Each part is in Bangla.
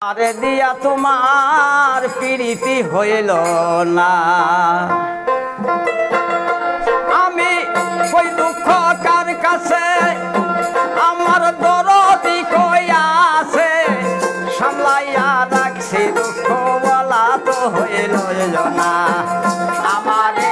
আরে দিয়া তোমার প্রীতি হইল না, আমি কই দুঃখ কার কাছে, আমার দরদি কই আছে, সামলাইয়া রাখছি দুঃখ বলা তো হইল না, আমারে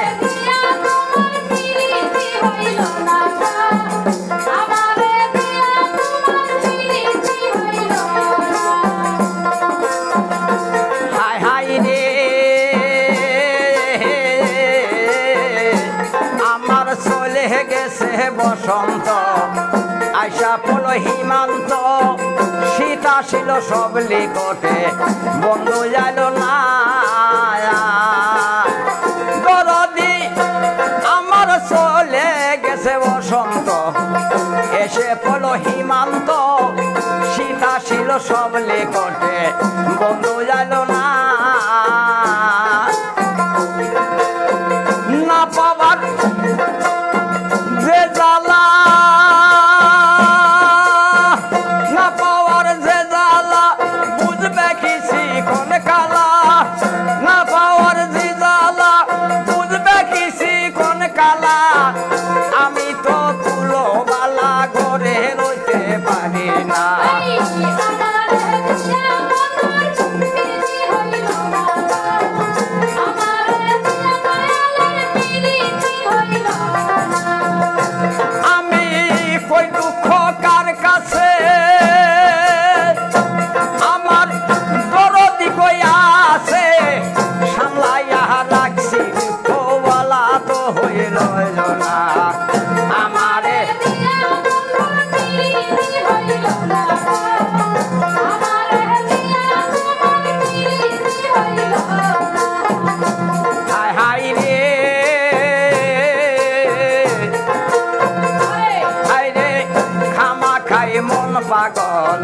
বসন্ত আইসা পল হিমান্ত, শীত আসিল সব লিকটে, বন্ধু যাইল না দরদি আমার চলে গেছে বসন্ত, এসে পল হিমান্ত, শীত আসিল সব লিকটে, বন্ধু যাইল না, না পাবার যে জ্বালা, না পাওয়ার যে জ্বালা, বুঝবে কি শিখন কালা, না পাওয়ার যে জ্বালা, বুঝবে কি শিখন কালা, আমি তো তুলো বালা ঘরে রইতে পারি না, পাগল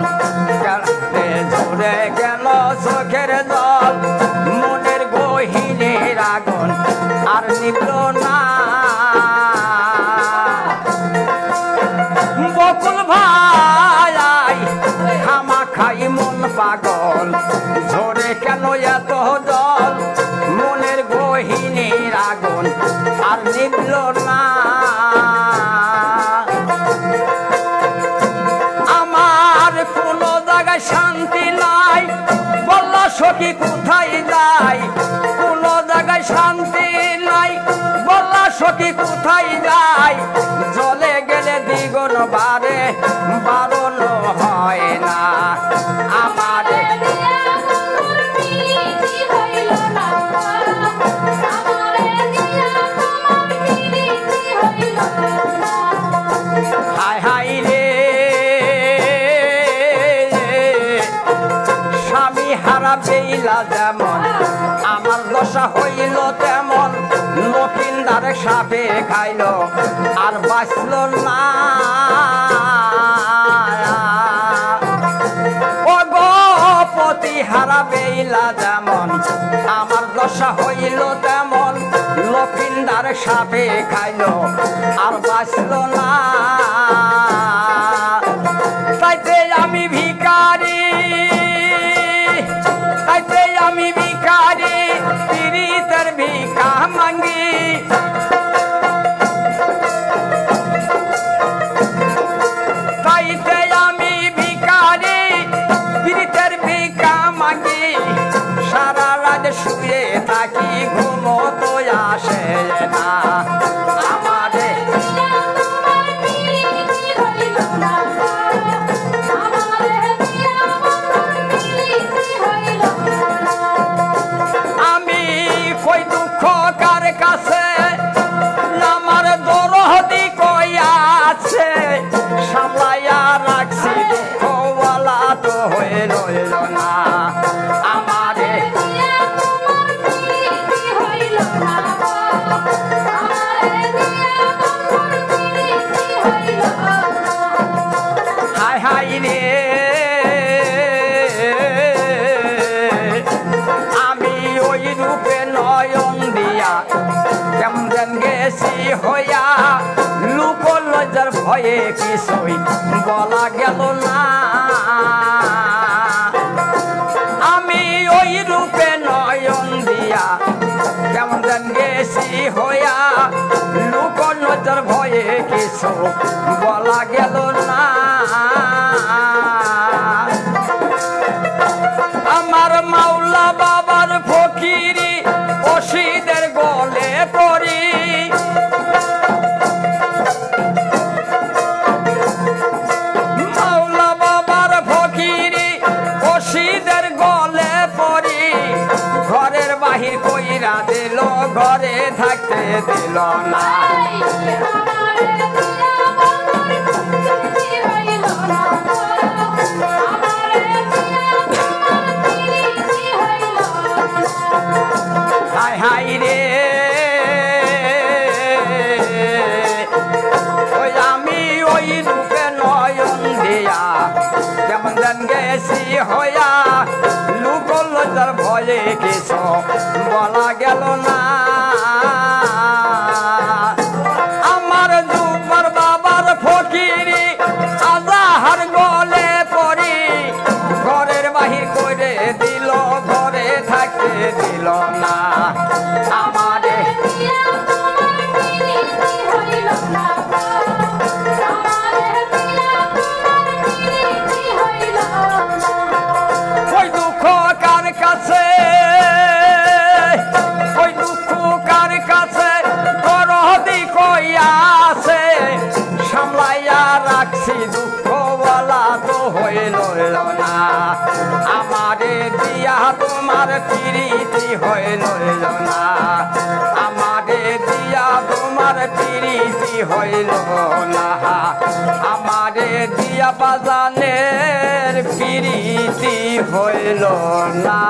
ঝরে গেল চোখের জল, মনের গহীনের আগুন আর নিভল না, বকুল ভাই খামা খাই মন পাগল, ঝরে কেন এত জল, মনের গহীনের আগুন আর নিভল না, শান্তি নাই বললা সখী কোথায় যাই, কোন জায়গায় শান্তি নাই বললা সখী কোথায় যাই, জলে গেলে দ্বিগুণ বারে বারণ হয় না, আমারে হায় হায় রে হারা বেইলা যেমন, আমার দশা হইল তেমন, লকিন্দারে সাপে খাইল আর বাঁচল না, ও গোপতি হারা বেইলা যেমন, আমার দশা হইল তেমন, লকিন্দারে সাপে খাইল আর বাঁচল না, তাইতে আমি ভিখারি, তাইতে আমি ভিখারি, পীড়িতের ভিখা মাঙ্গি, তাইতে আমি ভিখারি, পীড়িতের ভিখা মাঙ্গি, সারা রাত শুয়ে থাকি ঘুমো তো আসে না, আমারে সামলাইয়া রাখছি দুঃখ বলা তো হইল না, আমারে হায় হায় রে আমি ওই রূপে নয়ন দিয়া কেমন গেছি হইয়া, লোক লজ্জার ভয়ে কিছুই বলা গেল না, গেছি হইয়া লোক নজর ভয়ে কিছু বলা গেল না আমার মাওলা বাবার ফকিরি অসিদের গলে পড়ি মাওলা বাবার ফকিরি অসিদের গলে পড়ি ঘরের বাহির কইরা দিল ঘরে থাকতে দিল না হায় হায় রে ওই আমি ওই রূপে নয়ন দিয়া কেমন জান গেছি হইয়া লোক লজ্জার ভয়ে কিছু বলা গেল না আমার জুবার বাবার ফকিরি আজাহার গলে পড়ি ঘরের বাহির করে দিল ঘরে থাকতে দিল না আমারে ওই দুঃখ কার কাছে ওই দুঃখ কার কাছে দরদি কইয়াছে সামলাইয়া রাখছি দুঃখ বলা তো হইল না আমারে দিয়া তোমার প্রীতি হইল না আমারে দিয়া তোমার প্রীতি হইল না আমারে দিয়া বাজানের প্রীতি হইল না